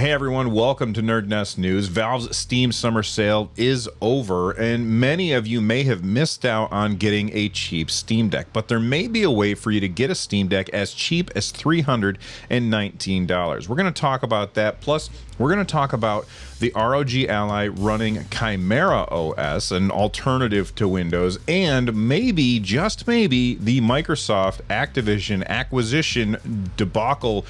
Hey everyone, welcome to NerdNest News. Valve's Steam Summer Sale is over, and many of you may have missed out on getting a cheap Steam Deck, but there may be a way for you to get a Steam Deck as cheap as $319. We're going to talk about that, plus we're going to talk about the ROG Ally running Chimera OS, an alternative to Windows, and maybe, just maybe, the Microsoft Activision acquisition debacle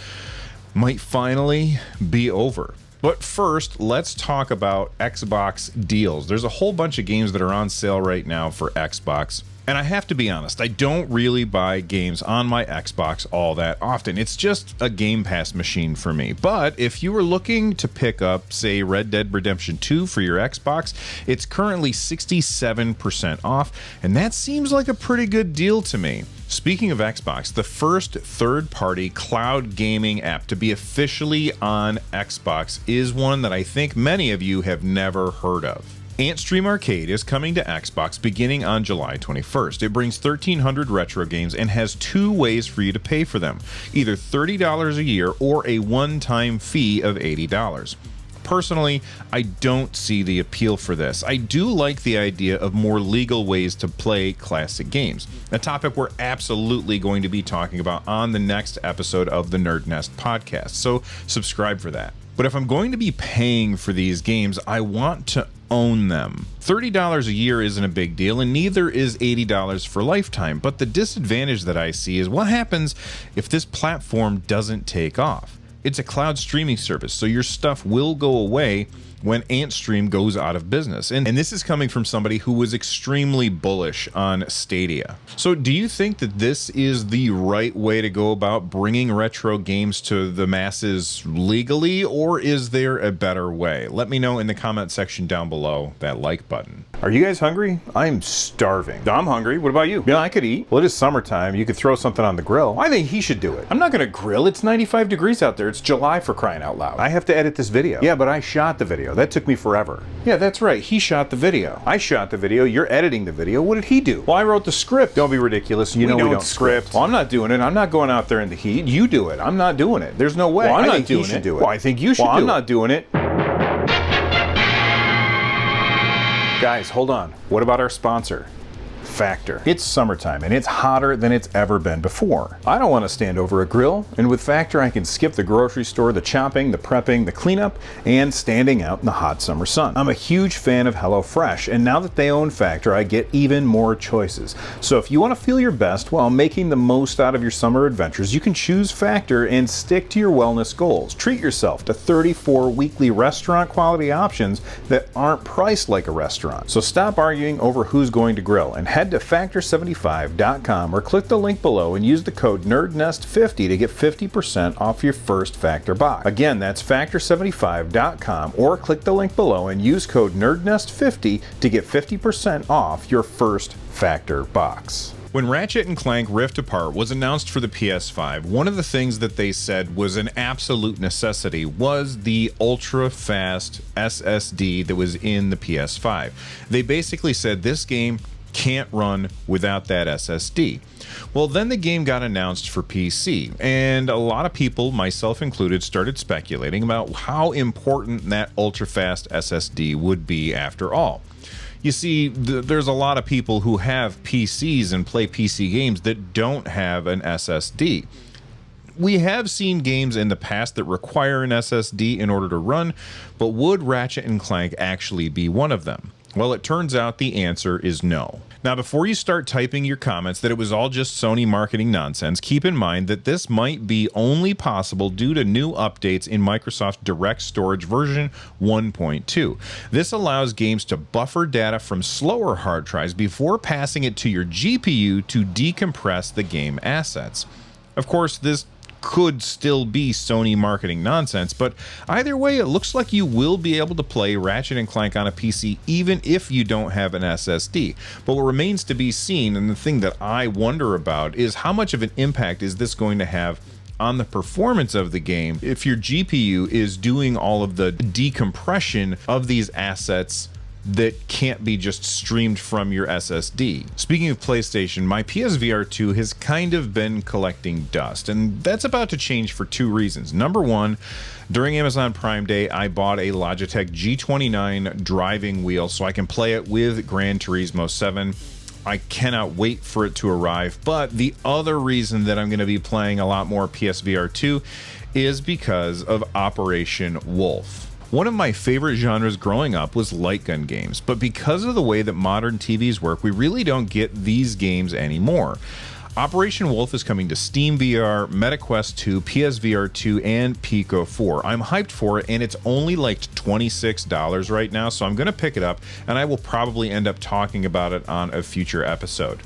might finally be over. But first, let's talk about Xbox deals. There's a whole bunch of games that are on sale right now for Xbox. And I have to be honest, I don't really buy games on my Xbox all that often. It's just a Game Pass machine for me. But if you were looking to pick up, say, Red Dead Redemption 2 for your Xbox, it's currently 67% off, and that seems like a pretty good deal to me. Speaking of Xbox, the first third-party cloud gaming app to be officially on Xbox is one that I think many of you have never heard of. Antstream Arcade is coming to Xbox beginning on July 21st. It brings 1,300 retro games and has two ways for you to pay for them, either $30 a year or a one-time fee of $80. Personally, I don't see the appeal for this. I do like the idea of more legal ways to play classic games, a topic we're absolutely going to be talking about on the next episode of the NerdNest podcast, so subscribe for that. But if I'm going to be paying for these games, I want to own them. $30 a year isn't a big deal, and neither is $80 for lifetime, but the disadvantage that I see is what happens if this platform doesn't take off. It's a cloud streaming service, so your stuff will go away when Antstream goes out of business. And this is coming from somebody who was extremely bullish on Stadia. So do you think that this is the right way to go about bringing retro games to the masses legally, or is there a better way? Let me know in the comment section down below, that like button. Are you guys hungry? I'm starving. I'm hungry. What about you? Yeah, I could eat. Well, it is summertime. You could throw something on the grill. I think he should do it. I'm not gonna grill. It's 95 degrees out there. It's July, for crying out loud. I have to edit this video. Yeah, but I shot the video. That took me forever. Yeah, that's right. He shot the video. I shot the video. You're editing the video. What did he do? Well, I wrote the script. Don't be ridiculous. You know we don't script. Well, I'm not doing it. I'm not going out there in the heat. You do it. I'm not doing it. There's no way. Well, I'm not doing it. Well, I think you should do it. Well, I'm not doing it. Guys, hold on. What about our sponsor? Factor. It's summertime and it's hotter than it's ever been before. I don't want to stand over a grill, and with Factor I can skip the grocery store, the chopping, the prepping, the cleanup, and standing out in the hot summer sun. I'm a huge fan of HelloFresh, and now that they own Factor, I get even more choices. So if you want to feel your best while making the most out of your summer adventures, you can choose Factor and stick to your wellness goals. Treat yourself to 34 weekly restaurant quality options that aren't priced like a restaurant. So stop arguing over who's going to grill and head to factor75.com or click the link below and use the code NerdNest50 to get 50% off your first Factor box. Again, that's factor75.com or click the link below and use code NerdNest50 to get 50% off your first Factor box. When Ratchet and Clank Rift Apart was announced for the PS5, one of the things that they said was an absolute necessity was the ultra-fast SSD that was in the PS5. They basically said this game can't run without that SSD. Well, then the game got announced for PC, and a lot of people, myself included, started speculating about how important that ultra-fast SSD would be after all. You see, there's a lot of people who have PCs and play PC games that don't have an SSD. We have seen games in the past that require an SSD in order to run, but would Ratchet and Clank actually be one of them? Well, it turns out the answer is no. Now, before you start typing your comments that it was all just Sony marketing nonsense, keep in mind that this might be only possible due to new updates in Microsoft Direct Storage version 1.2. This allows games to buffer data from slower hard drives before passing it to your GPU to decompress the game assets. Of course, this could still be Sony marketing nonsense, but either way, it looks like you will be able to play Ratchet and Clank on a PC even if you don't have an SSD. But what remains to be seen, and the thing that I wonder about, is how much of an impact is this going to have on the performance of the game if your GPU is doing all of the decompression of these assets that can't be just streamed from your SSD. Speaking of PlayStation, my PSVR 2 has kind of been collecting dust, and that's about to change for two reasons. Number one, during Amazon Prime Day, I bought a Logitech G29 driving wheel so I can play it with Gran Turismo 7. I cannot wait for it to arrive. But the other reason that I'm going to be playing a lot more PSVR 2 is because of Operation Wolf. One of my favorite genres growing up was light gun games, but because of the way that modern TVs work, we really don't get these games anymore. Operation Wolf is coming to Steam VR, MetaQuest 2, PSVR 2, and Pico 4. I'm hyped for it, and it's only like $26 right now, so I'm going to pick it up, and I will probably end up talking about it on a future episode.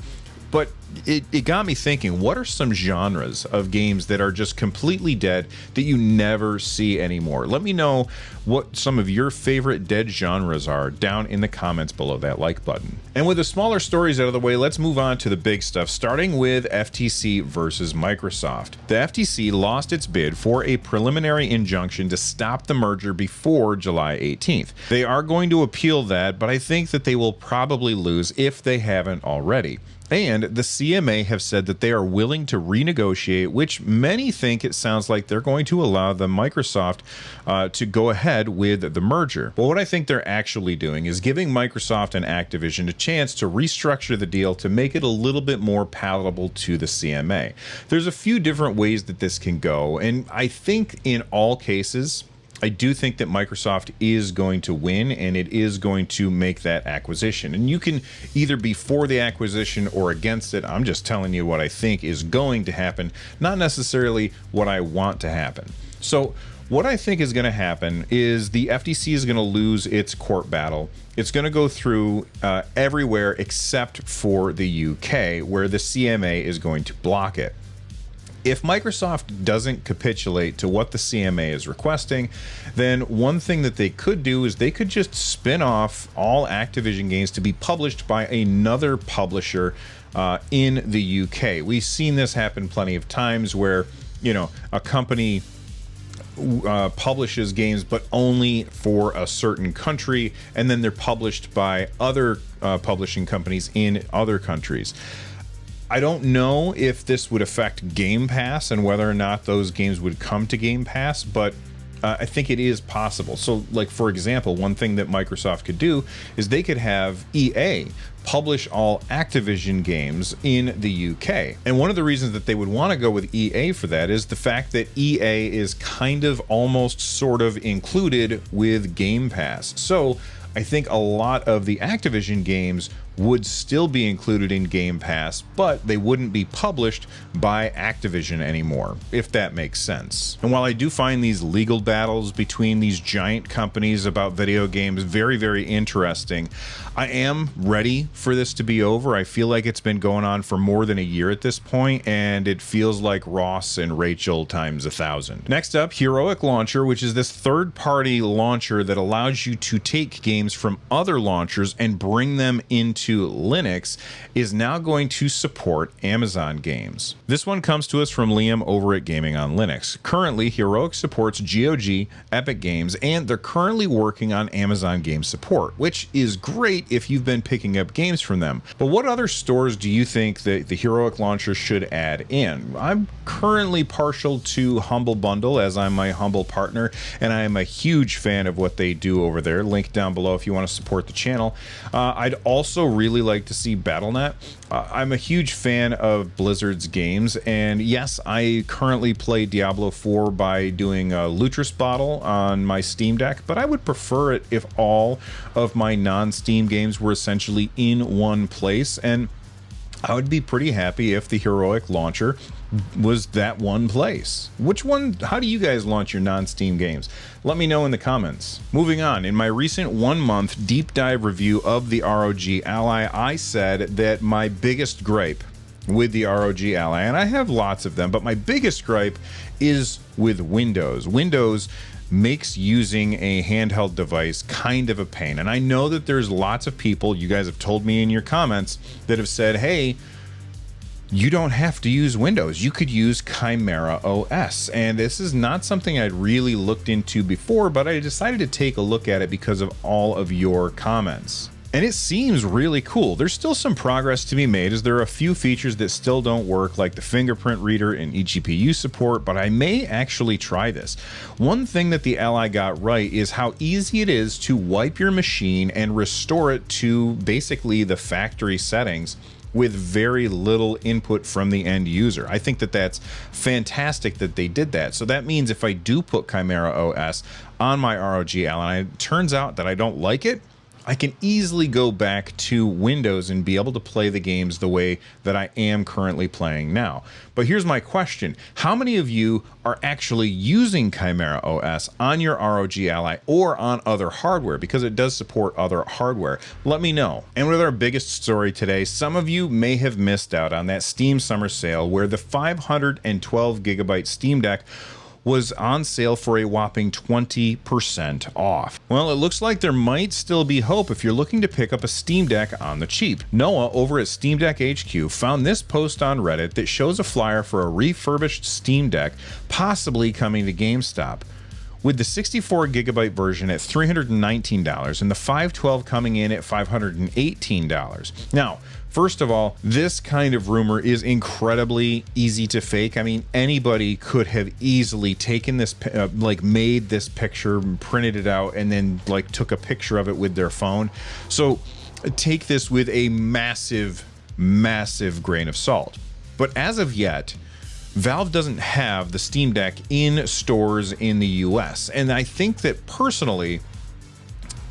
But it got me thinking, what are some genres of games that are just completely dead that you never see anymore? Let me know what some of your favorite dead genres are down in the comments below that like button. And with the smaller stories out of the way, let's move on to the big stuff, starting with FTC versus Microsoft. The FTC lost its bid for a preliminary injunction to stop the merger before July 18th. They are going to appeal that, but I think that they will probably lose if they haven't already. And the CMA have said that they are willing to renegotiate, which many think it sounds like they're going to allow the Microsoft to go ahead with the merger. But what I think they're actually doing is giving Microsoft and Activision a chance to restructure the deal to make it a little bit more palatable to the CMA. There's a few different ways that this can go, and I think in all cases, I do think that Microsoft is going to win, and it is going to make that acquisition. And you can either be for the acquisition or against it. I'm just telling you what I think is going to happen, not necessarily what I want to happen. So what I think is going to happen is the FTC is going to lose its court battle. It's going to go through everywhere except for the UK, where the CMA is going to block it. If Microsoft doesn't capitulate to what the CMA is requesting, then one thing that they could do is they could just spin off all Activision games to be published by another publisher in the UK. We've seen this happen plenty of times where, you know, a company publishes games but only for a certain country, and then they're published by other publishing companies in other countries. I don't know if this would affect Game Pass and whether or not those games would come to Game Pass, but I think it is possible. So, like, for example, one thing that Microsoft could do is they could have EA publish all Activision games in the UK. And one of the reasons that they would want to go with EA for that is the fact that EA is kind of almost sort of included with Game Pass. So I think a lot of the Activision games would still be included in Game Pass, but they wouldn't be published by Activision anymore, if that makes sense. And while I do find these legal battles between these giant companies about video games very, very interesting, I am ready for this to be over. I feel like it's been going on for more than a year at this point, and it feels like Ross and Rachel times 1,000. Next up, Heroic Launcher, which is this third-party launcher that allows you to take games from other launchers and bring them into Linux, is now going to support Amazon games. This one comes to us from Liam over at Gaming on Linux. Currently, Heroic supports GOG, Epic Games, and they're currently working on Amazon game support, which is great if you've been picking up games from them. But what other stores do you think that the Heroic Launcher should add in? I'm currently partial to Humble Bundle, as I'm my Humble partner, and I am a huge fan of what they do over there. Link down below if you want to support the channel. I'd also really like to see Battle.net. I'm a huge fan of Blizzard's games, and yes, I currently play Diablo 4 by doing a Lutris bottle on my Steam Deck, but I would prefer it if all of my non-Steam games were essentially in one place, and I would be pretty happy if the Heroic Launcher was that one place. Which one, how do you guys launch your non-Steam games? Let me know in the comments. Moving on, in my recent 1-month deep dive review of the ROG Ally, I said that my biggest gripe with the ROG Ally, and I have lots of them, but my biggest gripe is with Windows. Windows makes using a handheld device kind of a pain. And I know that there's lots of people, you guys have told me in your comments, that have said, hey, you don't have to use Windows. You could use Chimera OS. And this is not something I'd really looked into before, but I decided to take a look at it because of all of your comments. And it seems really cool. There's still some progress to be made, as there are a few features that still don't work, like the fingerprint reader and eGPU support, but I may actually try this. One thing that the Ally got right is how easy it is to wipe your machine and restore it to basically the factory settings with very little input from the end user. I think that that's fantastic that they did that. So that means if I do put Chimera OS on my ROG Ally and it turns out that I don't like it, I can easily go back to Windows and be able to play the games the way that I am currently playing now. But here's my question. How many of you are actually using Chimera OS on your ROG Ally or on other hardware? Because it does support other hardware. Let me know. And with our biggest story today, some of you may have missed out on that Steam Summer Sale where the 512 gigabyte Steam Deck was on sale for a whopping 20% off. Well, it looks like there might still be hope if you're looking to pick up a Steam Deck on the cheap. Noah over at Steam Deck HQ found this post on Reddit that shows a flyer for a refurbished Steam Deck possibly coming to GameStop, with the 64 gigabyte version at $319 and the 512 coming in at $518. Now, first of all, this kind of rumor is incredibly easy to fake. I mean, anybody could have easily taken this, made this picture, printed it out, and then took a picture of it with their phone. So take this with a massive, massive grain of salt. But as of yet, Valve doesn't have the Steam Deck in stores in the US. And I think that personally,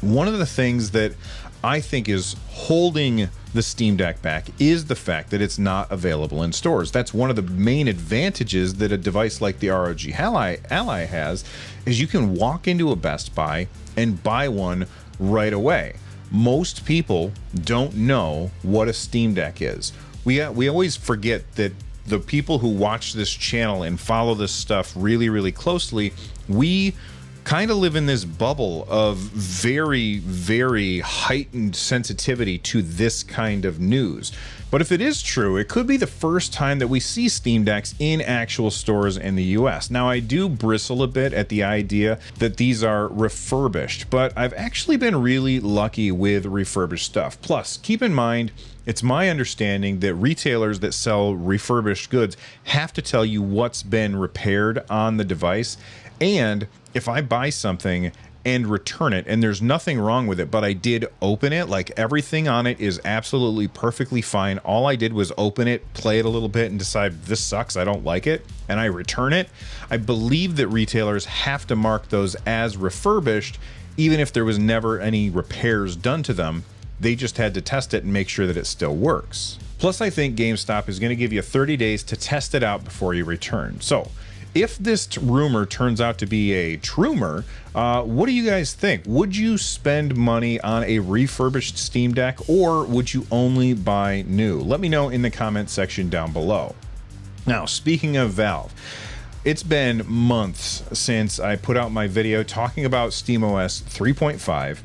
one of the things that I think is holding the Steam Deck back is the fact that it's not available in stores. That's one of the main advantages that a device like the ROG Ally has, is you can walk into a Best Buy and buy one right away. Most people don't know what a Steam Deck is. We always forget that the people who watch this channel and follow this stuff really, really closely, we kind of live in this bubble of very, very heightened sensitivity to this kind of news. But if it is true, it could be the first time that we see Steam Decks in actual stores in the US. Now, I do bristle a bit at the idea that these are refurbished, but I've actually been really lucky with refurbished stuff. Plus, keep in mind, it's my understanding that retailers that sell refurbished goods have to tell you what's been repaired on the device. And if I buy something and return it and there's nothing wrong with it, but I did open it, everything on it is absolutely perfectly fine. All I did was open it, play it a little bit, and decide this sucks, I don't like it, and I return it, I believe that retailers have to mark those as refurbished, even if there was never any repairs done to them. They just had to test it and make sure that it still works. Plus, I think GameStop is going to give you 30 days to test it out before you return. So if this rumor turns out to be a trumer, what do you guys think? Would you spend money on a refurbished Steam Deck, or would you only buy new? Let me know in the comment section down below. Now, speaking of Valve, it's been months since I put out my video talking about SteamOS 3.5.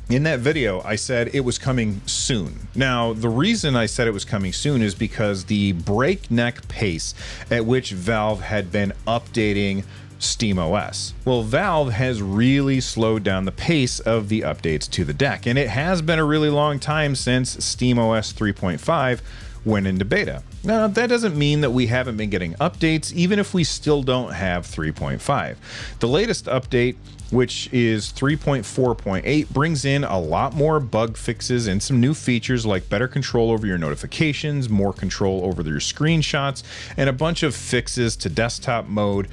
In that video, I said it was coming soon. Now, the reason I said it was coming soon is because the breakneck pace at which Valve had been updating SteamOS. Well, Valve has really slowed down the pace of the updates to the deck, and it has been a really long time since SteamOS 3.5 went into beta. Now, that doesn't mean that we haven't been getting updates, even if we still don't have 3.5. The latest update, which is 3.4.8, brings in a lot more bug fixes and some new features like better control over your notifications, more control over your screenshots, and a bunch of fixes to desktop mode.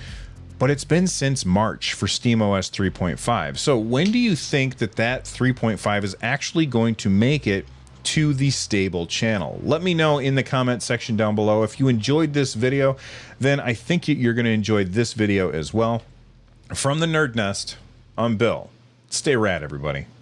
But it's been since March for SteamOS 3.5. So when do you think that 3.5 is actually going to make it to the stable channel? Let me know in the comment section down below. If you enjoyed this video, then I think you're going to enjoy this video as well. From the NerdNest, I'm Bill. Stay rad, everybody.